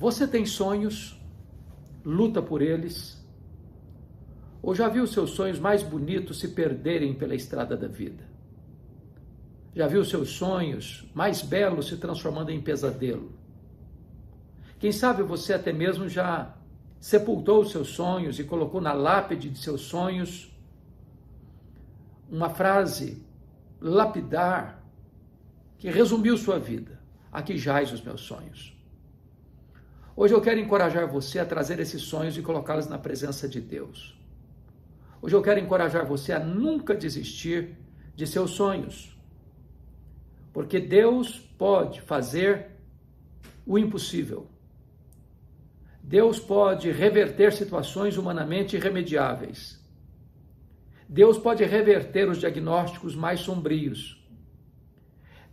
Você tem sonhos, luta por eles, ou já viu seus sonhos mais bonitos se perderem pela estrada da vida? Já viu seus sonhos mais belos se transformando em pesadelo? Quem sabe você até mesmo já sepultou os seus sonhos e colocou na lápide de seus sonhos uma frase lapidar que resumiu sua vida. Aqui jaz os meus sonhos. Hoje eu quero encorajar você a trazer esses sonhos e colocá-los na presença de Deus. Hoje eu quero encorajar você a nunca desistir de seus sonhos. Porque Deus pode fazer o impossível. Deus pode reverter situações humanamente irremediáveis. Deus pode reverter os diagnósticos mais sombrios.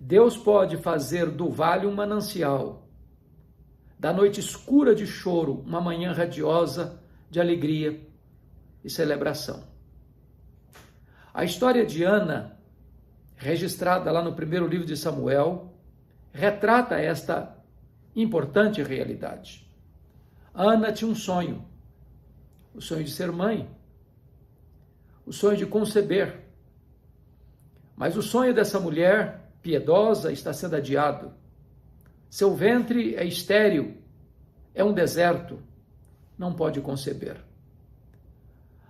Deus pode fazer do vale um manancial, da noite escura de choro, uma manhã radiosa de alegria e celebração. A história de Ana, registrada lá no primeiro livro de Samuel, retrata esta importante realidade. Ana tinha um sonho, o sonho de ser mãe, o sonho de conceber. Mas o sonho dessa mulher piedosa está sendo adiado. Seu ventre é estéril, é um deserto, não pode conceber.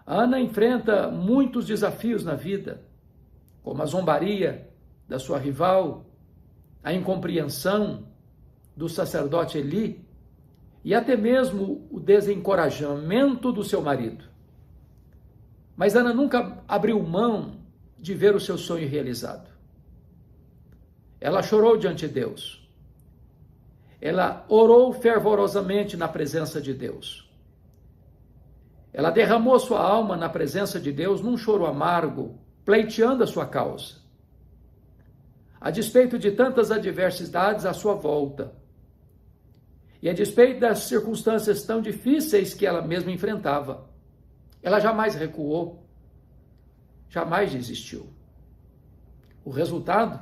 Ana enfrenta muitos desafios na vida, como a zombaria da sua rival, a incompreensão do sacerdote Eli e até mesmo o desencorajamento do seu marido. Mas Ana nunca abriu mão de ver o seu sonho realizado. Ela chorou diante de Deus. Ela orou fervorosamente na presença de Deus. Ela derramou sua alma na presença de Deus num choro amargo, pleiteando a sua causa. A despeito de tantas adversidades à sua volta, e a despeito das circunstâncias tão difíceis que ela mesma enfrentava, ela jamais recuou, jamais desistiu. O resultado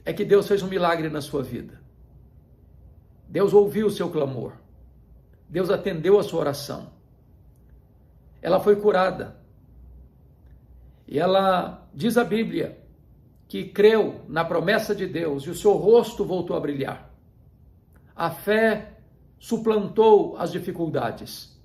é que Deus fez um milagre na sua vida. Deus ouviu o seu clamor. Deus atendeu a sua oração. Ela foi curada. E ela, diz a Bíblia, que creu na promessa de Deus e o seu rosto voltou a brilhar. A fé suplantou as dificuldades.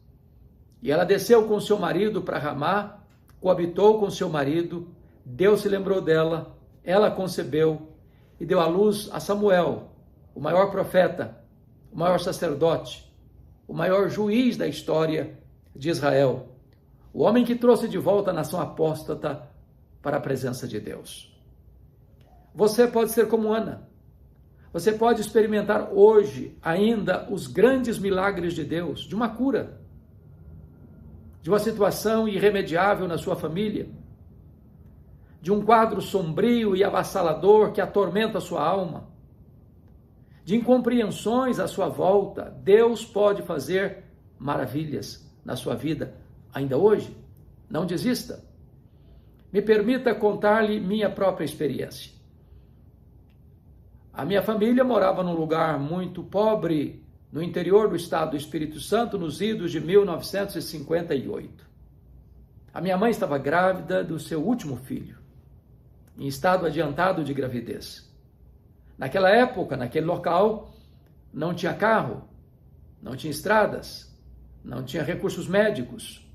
E ela desceu com seu marido para Ramá, coabitou com seu marido, Deus se lembrou dela, ela concebeu e deu à luz a Samuel, o maior profeta, o maior sacerdote, o maior juiz da história de Israel, o homem que trouxe de volta a nação apóstata para a presença de Deus. Você pode ser como Ana. Você pode experimentar hoje ainda os grandes milagres de Deus, de uma cura, de uma situação irremediável na sua família, de um quadro sombrio e avassalador que atormenta a sua alma, de incompreensões à sua volta. Deus pode fazer maravilhas na sua vida ainda hoje. Não desista. Me permita contar-lhe minha própria experiência. A minha família morava num lugar muito pobre, no interior do estado do Espírito Santo, nos idos de 1958. A minha mãe estava grávida do seu último filho, em estado adiantado de gravidez. Naquela época, naquele local, não tinha carro, não tinha estradas, não tinha recursos médicos.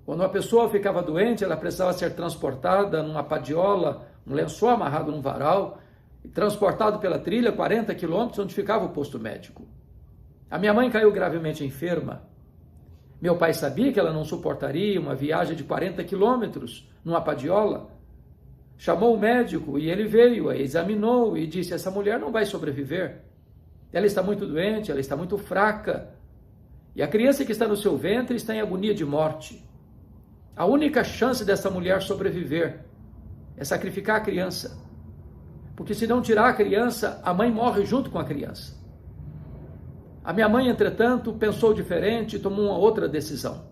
Quando uma pessoa ficava doente, ela precisava ser transportada numa padiola, um lençol amarrado num varal, e transportado pela trilha 40 quilômetros, onde ficava o posto médico. A minha mãe caiu gravemente enferma. Meu pai sabia que ela não suportaria uma viagem de 40 quilômetros numa padiola. Chamou o médico e ele veio, a examinou e disse: essa mulher não vai sobreviver. Ela está muito doente, ela está muito fraca. E a criança que está no seu ventre está em agonia de morte. A única chance dessa mulher sobreviver é sacrificar a criança. Porque se não tirar a criança, a mãe morre junto com a criança. A minha mãe, entretanto, pensou diferente e tomou uma outra decisão.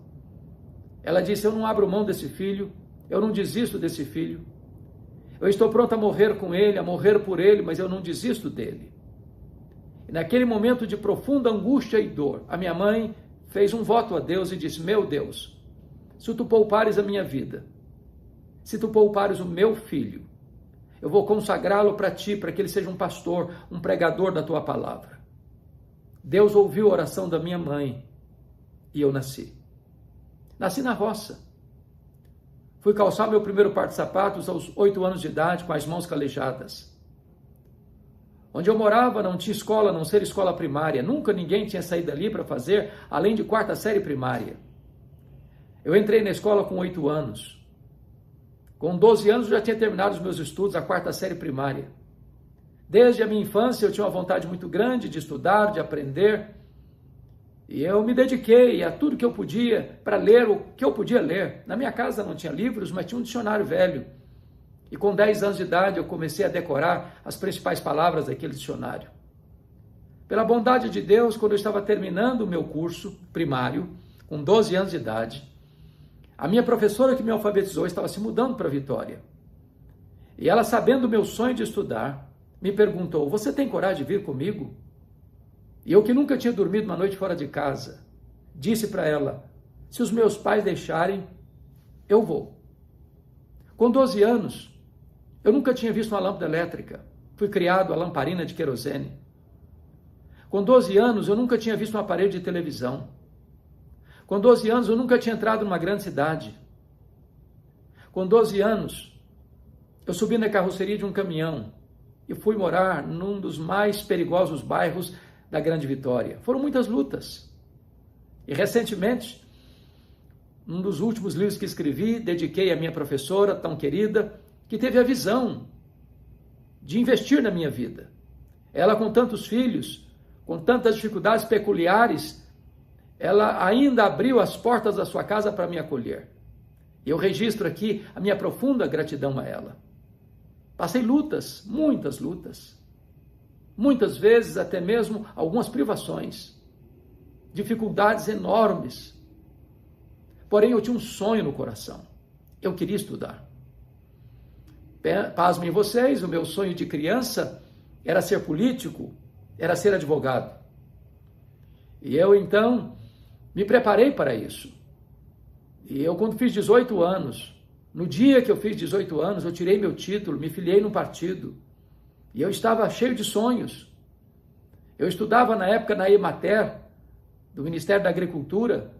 Ela disse: eu não abro mão desse filho, eu não desisto desse filho. Eu estou pronta a morrer com ele, a morrer por ele, mas eu não desisto dele. E naquele momento de profunda angústia e dor, a minha mãe fez um voto a Deus e disse: meu Deus, se tu poupares a minha vida, se tu poupares o meu filho, eu vou consagrá-lo para ti, para que ele seja um pastor, um pregador da tua palavra. Deus ouviu a oração da minha mãe e eu nasci. Nasci na roça. Fui calçar meu primeiro par de sapatos aos 8 anos de idade, com as mãos calejadas. Onde eu morava não tinha escola, a não ser escola primária. Nunca ninguém tinha saído dali para fazer, além de 4ª série primária. Eu entrei na escola com 8 anos. Com 12 anos eu já tinha terminado os meus estudos, a 4ª série primária. Desde a minha infância eu tinha uma vontade muito grande de estudar, de aprender. E eu me dediquei a tudo que eu podia para ler o que eu podia ler. Na minha casa não tinha livros, mas tinha um dicionário velho. E com 10 anos de idade eu comecei a decorar as principais palavras daquele dicionário. Pela bondade de Deus, quando eu estava terminando o meu curso primário, com 12 anos de idade, a minha professora que me alfabetizou estava se mudando para Vitória. E ela, sabendo do meu sonho de estudar, me perguntou: você tem coragem de vir comigo? E eu, que nunca tinha dormido uma noite fora de casa, disse para ela: se os meus pais deixarem, eu vou. Com 12 anos, eu nunca tinha visto uma lâmpada elétrica. Fui criado a lamparina de querosene. Com 12 anos, eu nunca tinha visto um aparelho de televisão. Com 12 anos, eu nunca tinha entrado numa grande cidade. Com 12 anos, eu subi na carroceria de um caminhão e fui morar num dos mais perigosos bairros da Grande Vitória. Foram muitas lutas. E recentemente, num dos últimos livros que escrevi, dediquei à minha professora tão querida, que teve a visão de investir na minha vida. Ela, com tantos filhos, com tantas dificuldades peculiares, ela ainda abriu as portas da sua casa para me acolher. E eu registro aqui a minha profunda gratidão a ela. Passei lutas, muitas lutas. Muitas vezes até mesmo algumas privações. Dificuldades enormes. Porém, eu tinha um sonho no coração. Eu queria estudar. Pasmem vocês, o meu sonho de criança era ser político, era ser advogado. E eu, então, me preparei para isso. E eu, quando fiz 18 anos, no dia que eu fiz 18 anos, eu tirei meu título, me filiei num partido. E eu estava cheio de sonhos. Eu estudava na época na Emater, do Ministério da Agricultura,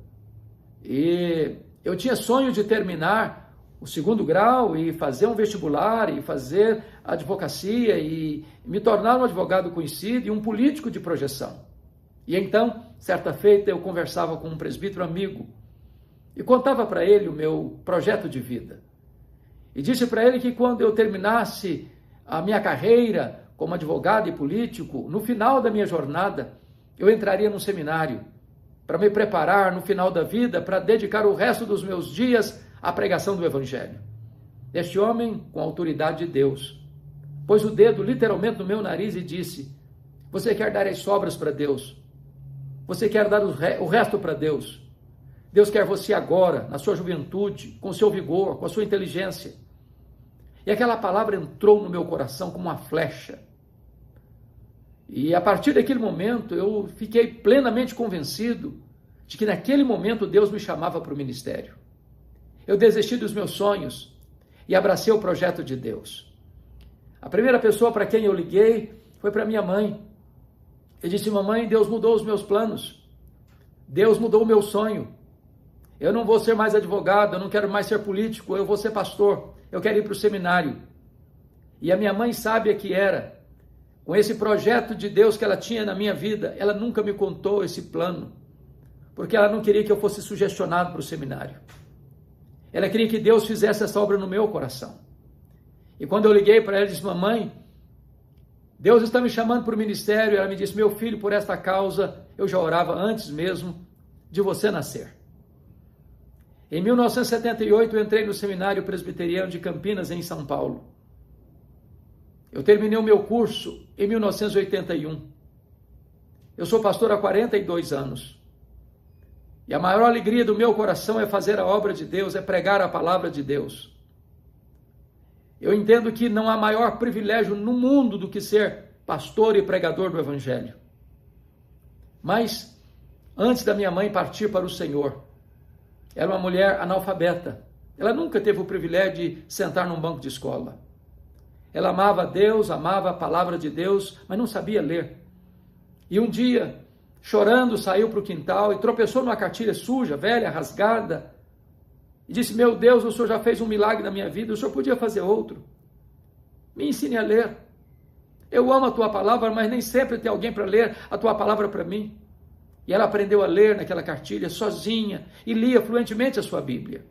e eu tinha sonho de terminar o 2º grau e fazer um vestibular e fazer advocacia e me tornar um advogado conhecido e um político de projeção. E então, certa feita, eu conversava com um presbítero amigo e contava para ele o meu projeto de vida. E disse para ele que quando eu terminasse a minha carreira como advogado e político, no final da minha jornada, eu entraria num seminário para me preparar no final da vida para dedicar o resto dos meus dias à pregação do Evangelho. Este homem, com a autoridade de Deus, pôs o dedo literalmente no meu nariz e disse: você quer dar as sobras para Deus? Você quer dar o resto para Deus? Deus quer você agora, na sua juventude, com o seu vigor, com a sua inteligência. E aquela palavra entrou no meu coração como uma flecha. E a partir daquele momento eu fiquei plenamente convencido de que naquele momento Deus me chamava para o ministério. Eu desisti dos meus sonhos e abracei o projeto de Deus. A primeira pessoa para quem eu liguei foi para minha mãe. Eu disse: mamãe, Deus mudou os meus planos. Deus mudou o meu sonho. Eu não vou ser mais advogado, eu não quero mais ser político, eu vou ser pastor. Eu quero ir para o seminário. E a minha mãe, sábia que era, com esse projeto de Deus que ela tinha na minha vida, ela nunca me contou esse plano, porque ela não queria que eu fosse sugestionado para o seminário. Ela queria que Deus fizesse essa obra no meu coração. E quando eu liguei para ela, disse: mamãe, Deus está me chamando para o ministério. Ela me disse: meu filho, por esta causa, eu já orava antes mesmo de você nascer. Em 1978, eu entrei no Seminário Presbiteriano de Campinas, em São Paulo. Eu terminei o meu curso em 1981. Eu sou pastor há 42 anos. E a maior alegria do meu coração é fazer a obra de Deus, é pregar a palavra de Deus. Eu entendo que não há maior privilégio no mundo do que ser pastor e pregador do Evangelho. Mas, antes da minha mãe partir para o Senhor, era uma mulher analfabeta. Ela nunca teve o privilégio de sentar num banco de escola. Ela amava Deus, amava a palavra de Deus, mas não sabia ler. E um dia, chorando, saiu para o quintal e tropeçou numa cartilha suja, velha, rasgada, e disse: meu Deus, o Senhor já fez um milagre na minha vida, o Senhor podia fazer outro. Me ensine a ler. Eu amo a tua palavra, mas nem sempre tem alguém para ler a tua palavra para mim. E ela aprendeu a ler naquela cartilha sozinha e lia fluentemente a sua Bíblia.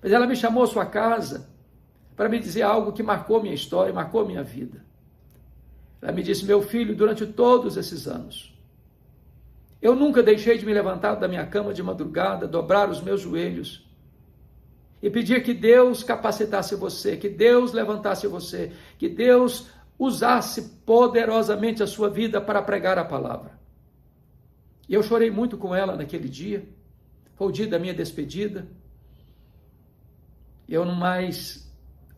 Mas ela me chamou à sua casa para me dizer algo que marcou minha história, marcou minha vida. Ela me disse: meu filho, durante todos esses anos, eu nunca deixei de me levantar da minha cama de madrugada, dobrar os meus joelhos e pedir que Deus capacitasse você, que Deus levantasse você, que Deus usasse poderosamente a sua vida para pregar a palavra. E eu chorei muito com ela naquele dia. Foi o dia da minha despedida. Eu não mais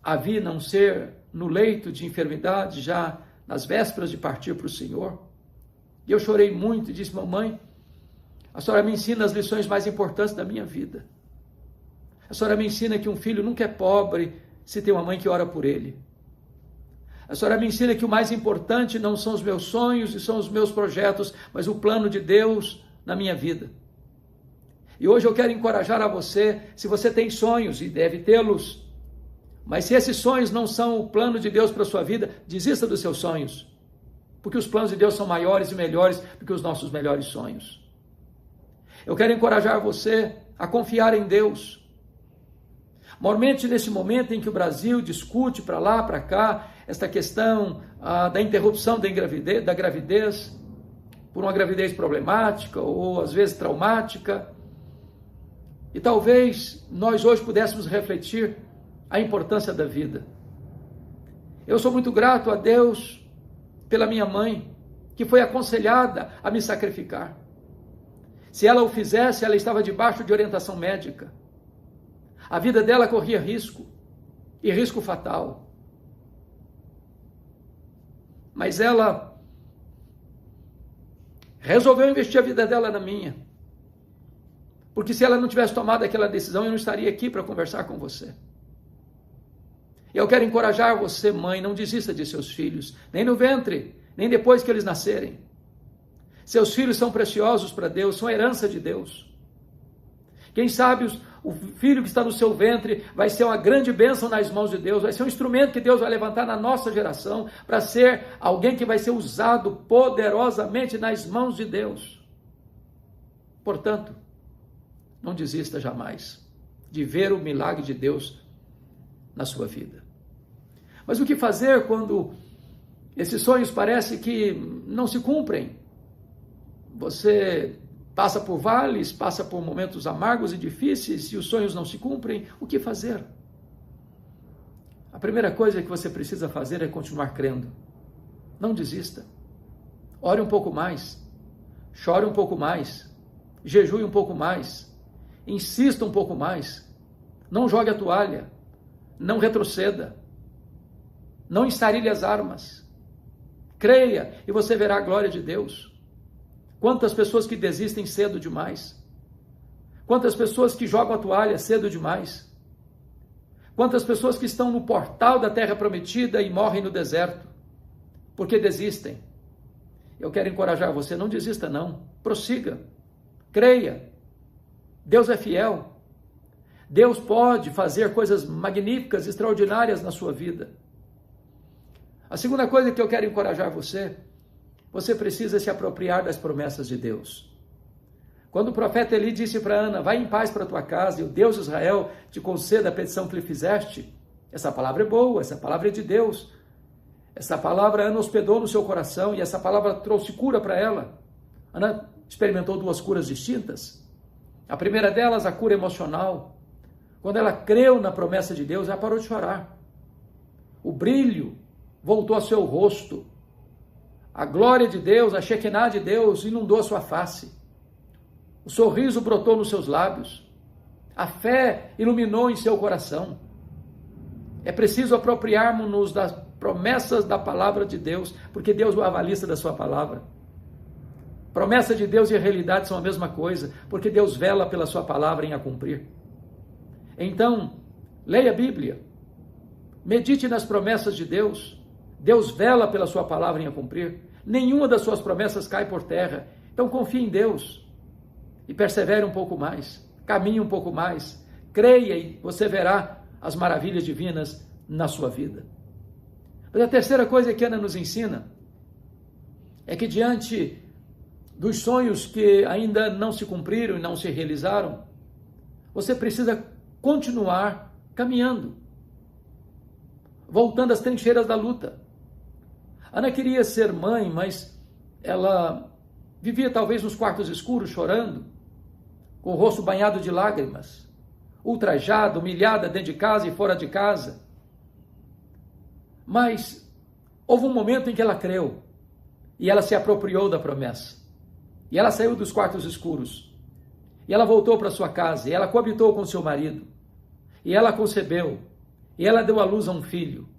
a vi não ser no leito de enfermidade, já nas vésperas de partir para o Senhor. E eu chorei muito e disse: mamãe, a senhora me ensina as lições mais importantes da minha vida. A senhora me ensina que um filho nunca é pobre se tem uma mãe que ora por ele. A senhora me ensina que o mais importante não são os meus sonhos e são os meus projetos, mas o plano de Deus na minha vida. E hoje eu quero encorajar a você, se você tem sonhos, e deve tê-los, mas se esses sonhos não são o plano de Deus para a sua vida, desista dos seus sonhos, porque os planos de Deus são maiores e melhores do que os nossos melhores sonhos. Eu quero encorajar você a confiar em Deus. Mormente nesse momento em que o Brasil discute para lá, para cá, esta questão da interrupção da gravidez, por uma gravidez problemática ou às vezes traumática. E talvez nós hoje pudéssemos refletir a importância da vida. Eu sou muito grato a Deus pela minha mãe, que foi aconselhada a me sacrificar. Se ela o fizesse, ela estava debaixo de orientação médica. A vida dela corria risco, e risco fatal. Mas ela resolveu investir a vida dela na minha. Porque se ela não tivesse tomado aquela decisão, eu não estaria aqui para conversar com você. Eu quero encorajar você, mãe, não desista de seus filhos, nem no ventre, nem depois que eles nascerem. Seus filhos são preciosos para Deus, são herança de Deus. Quem sabe o filho que está no seu ventre vai ser uma grande bênção nas mãos de Deus, vai ser um instrumento que Deus vai levantar na nossa geração para ser alguém que vai ser usado poderosamente nas mãos de Deus. Portanto, não desista jamais de ver o milagre de Deus na sua vida. Mas o que fazer quando esses sonhos parecem que não se cumprem? Você passa por vales, passa por momentos amargos e difíceis e os sonhos não se cumprem. O que fazer? A primeira coisa que você precisa fazer é continuar crendo. Não desista. Ore um pouco mais. Chore um pouco mais. Jejue um pouco mais. Insista um pouco mais. Não jogue a toalha. Não retroceda. Não estarilhe as armas. Creia e você verá a glória de Deus. Quantas pessoas que desistem cedo demais. Quantas pessoas que jogam a toalha cedo demais. Quantas pessoas que estão no portal da terra prometida e morrem no deserto. Porque desistem. Eu quero encorajar você, não desista não. Prossiga. Creia. Deus é fiel. Deus pode fazer coisas magníficas, extraordinárias na sua vida. A segunda coisa que eu quero encorajar você precisa se apropriar das promessas de Deus. Quando o profeta Eli disse para Ana: vai em paz para a tua casa e o Deus de Israel te conceda a petição que lhe fizeste, essa palavra é boa, essa palavra é de Deus. Essa palavra Ana hospedou no seu coração e essa palavra trouxe cura para ela. Ana experimentou duas curas distintas. A primeira delas, a cura emocional. Quando ela creu na promessa de Deus, ela parou de chorar. O brilho voltou ao seu rosto. A glória de Deus, a Shekinah de Deus inundou a sua face. O sorriso brotou nos seus lábios. A fé iluminou em seu coração. É preciso apropriarmos-nos das promessas da palavra de Deus, porque Deus é o avalista da sua palavra. Promessa de Deus e a realidade são a mesma coisa, porque Deus vela pela sua palavra em a cumprir. Então, leia a Bíblia, medite nas promessas de Deus. Deus vela pela sua palavra em a cumprir. Nenhuma das suas promessas cai por terra. Então confie em Deus e persevere um pouco mais, caminhe um pouco mais, creia e você verá as maravilhas divinas na sua vida. Mas a terceira coisa que Ana nos ensina é que diante dos sonhos que ainda não se cumpriram e não se realizaram, você precisa continuar caminhando, voltando às trincheiras da luta. Ana queria ser mãe, mas ela vivia talvez nos quartos escuros, chorando, com o rosto banhado de lágrimas, ultrajada, humilhada dentro de casa e fora de casa. Mas houve um momento em que ela creu, e ela se apropriou da promessa. E ela saiu dos quartos escuros, e ela voltou para sua casa, e ela coabitou com seu marido, e ela concebeu, e ela deu à luz a um filho,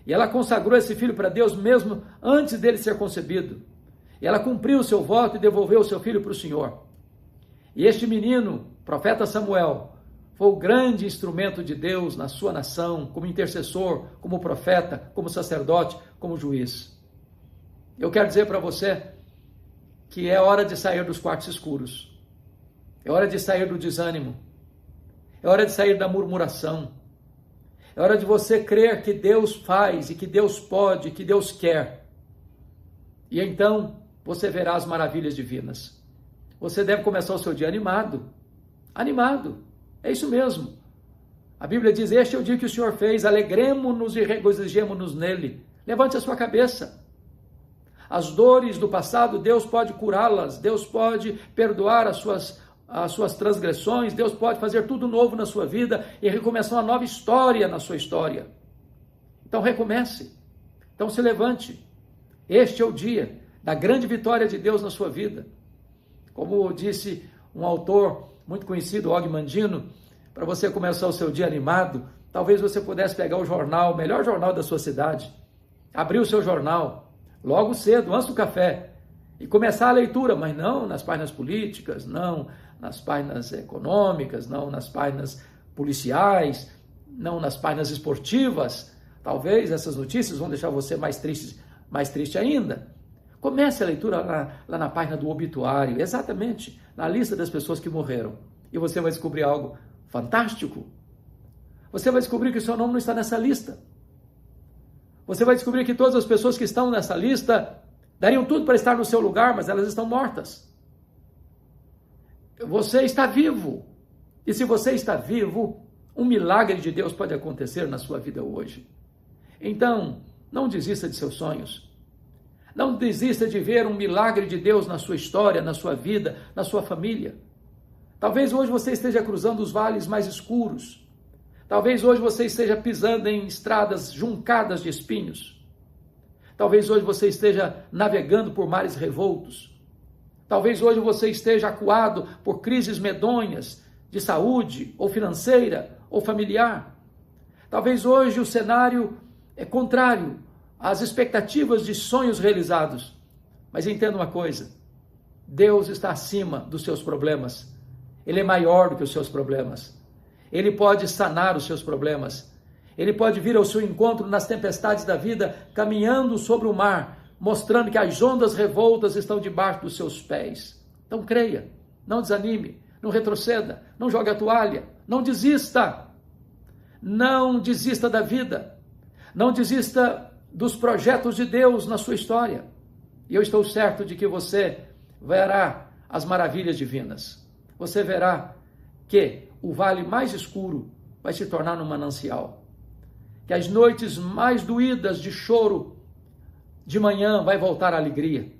e ela consagrou esse filho para Deus mesmo antes dele ser concebido, e ela cumpriu o seu voto e devolveu o seu filho para o Senhor. E este menino, profeta Samuel, foi o grande instrumento de Deus na sua nação, como intercessor, como profeta, como sacerdote, como juiz. Eu quero dizer para você que é hora de sair dos quartos escuros, é hora de sair do desânimo, é hora de sair da murmuração, é hora de você crer que Deus faz e que Deus pode, que Deus quer. E então você verá as maravilhas divinas. Você deve começar o seu dia animado, é isso mesmo. A Bíblia diz, este é o dia que o Senhor fez, alegremo-nos e regozijemo-nos nele. Levante a sua cabeça. As dores do passado, Deus pode curá-las, Deus pode perdoar as suas transgressões, Deus pode fazer tudo novo na sua vida e recomeçar uma nova história na sua história. Então recomece, então se levante. Este é o dia da grande vitória de Deus na sua vida. Como disse um autor muito conhecido, Og Mandino, para você começar o seu dia animado, talvez você pudesse pegar o jornal, o melhor jornal da sua cidade, abrir o seu jornal, logo cedo, antes do café, e começar a leitura, mas não nas páginas políticas, não nas páginas econômicas, não nas páginas policiais, não nas páginas esportivas. Talvez essas notícias vão deixar você mais triste ainda. Comece a leitura lá na página do obituário, exatamente, na lista das pessoas que morreram, e você vai descobrir algo fantástico. Você vai descobrir que o seu nome não está nessa lista. Você vai descobrir que todas as pessoas que estão nessa lista dariam tudo para estar no seu lugar, mas elas estão mortas. Você está vivo. E se você está vivo, um milagre de Deus pode acontecer na sua vida hoje. Então, não desista de seus sonhos. Não desista de ver um milagre de Deus na sua história, na sua vida, na sua família. Talvez hoje você esteja cruzando os vales mais escuros. Talvez hoje você esteja pisando em estradas juncadas de espinhos. Talvez hoje você esteja navegando por mares revoltos. Talvez hoje você esteja acuado por crises medonhas de saúde, ou financeira, ou familiar. Talvez hoje o cenário é contrário às expectativas de sonhos realizados. Mas entenda uma coisa, Deus está acima dos seus problemas. Ele é maior do que os seus problemas. Ele pode sanar os seus problemas. Ele pode vir ao seu encontro nas tempestades da vida, caminhando sobre o mar, mostrando que as ondas revoltas estão debaixo dos seus pés. Então creia, não desanime, não retroceda, não jogue a toalha, não desista. Não desista da vida. Não desista dos projetos de Deus na sua história. E eu estou certo de que você verá as maravilhas divinas. Você verá que o vale mais escuro vai se tornar num manancial. Que as noites mais doídas de choro de manhã vai voltar a alegria.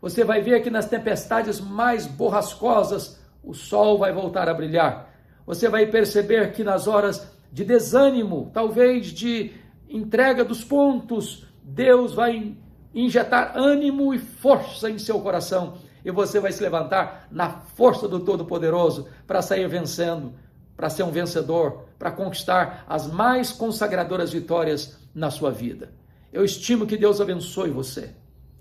Você vai ver que nas tempestades mais borrascosas o sol vai voltar a brilhar. Você vai perceber que nas horas de desânimo, talvez de entrega dos pontos, Deus vai injetar ânimo e força em seu coração. E você vai se levantar na força do Todo-Poderoso para sair vencendo, para ser um vencedor, para conquistar as mais consagradoras vitórias na sua vida. Eu estimo que Deus abençoe você.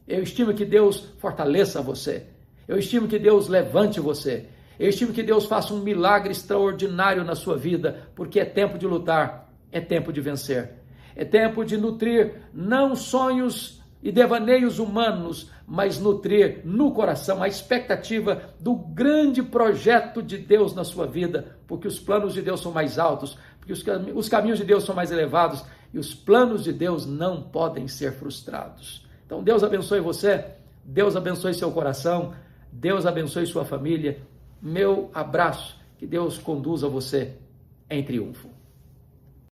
Eu estimo que Deus fortaleça você. Eu estimo que Deus levante você. Eu estimo que Deus faça um milagre extraordinário na sua vida, porque é tempo de lutar, é tempo de vencer. É tempo de nutrir não sonhos e devaneios humanos, mas nutrir no coração a expectativa do grande projeto de Deus na sua vida, porque os planos de Deus são mais altos, porque os caminhos de Deus são mais elevados e os planos de Deus não podem ser frustrados. Então Deus abençoe você, Deus abençoe seu coração, Deus abençoe sua família. Meu abraço, que Deus conduza você em triunfo.